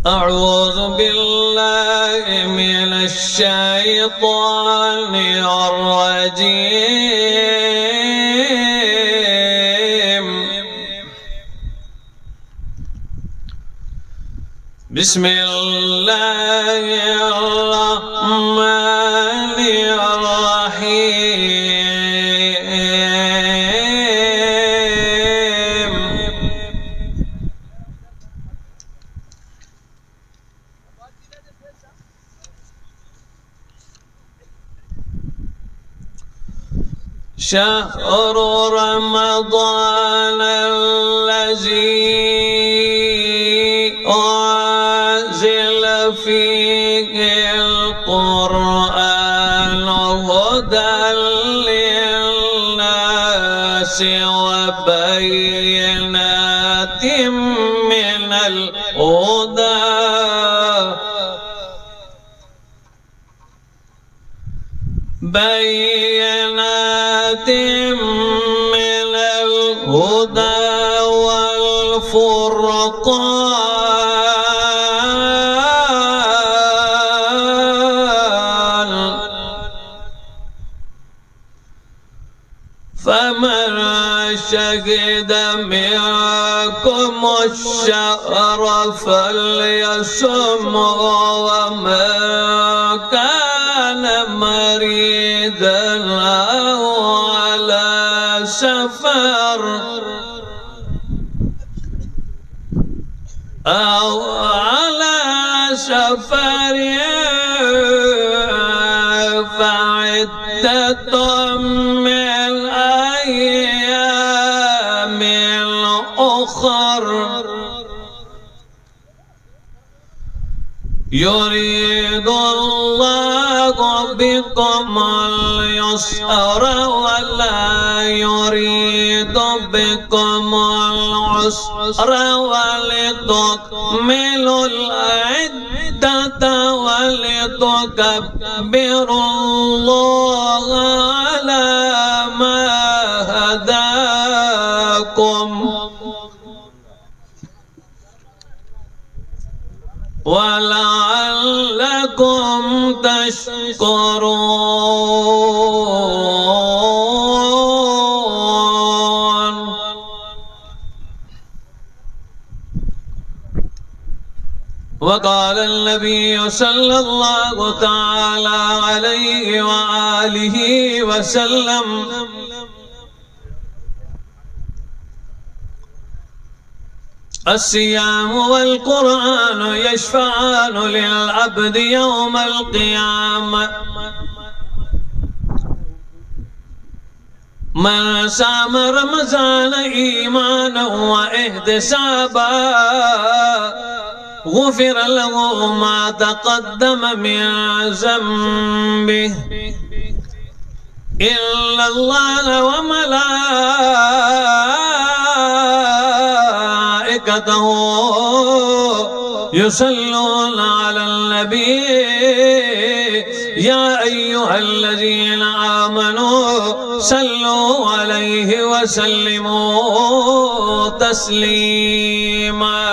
أعوذ بالله من الشيطان الرجيم. بسم الله الرحمن الرحيم. شهر رمضان الذي أنزل فيه القرآن هدى للناس وبينات من الهدى من الهدى والفرقان. فمن شهد منكم الشهر فليصمه، ومن كان مريضا أو على سفر فعدة من أيام أخر. يريد الله بكم اليسر ولا يريد بكم العسر، ولتكملوا العدة ولتكبروا الله على ما هداكم ولعلكم تشكرون. وقال النبي صلى الله تعالى عليه وآله وسلم: الصيام والقرآن يشفعان للعبد يوم القيامة. من صام رمضان إيمانا واحتسابا غفر له ما تقدم من ذنبه، إلا الله وملائكته يصلون على النبي يا أيها الذين آمنوا صلوا عليه وسلموا تسليما.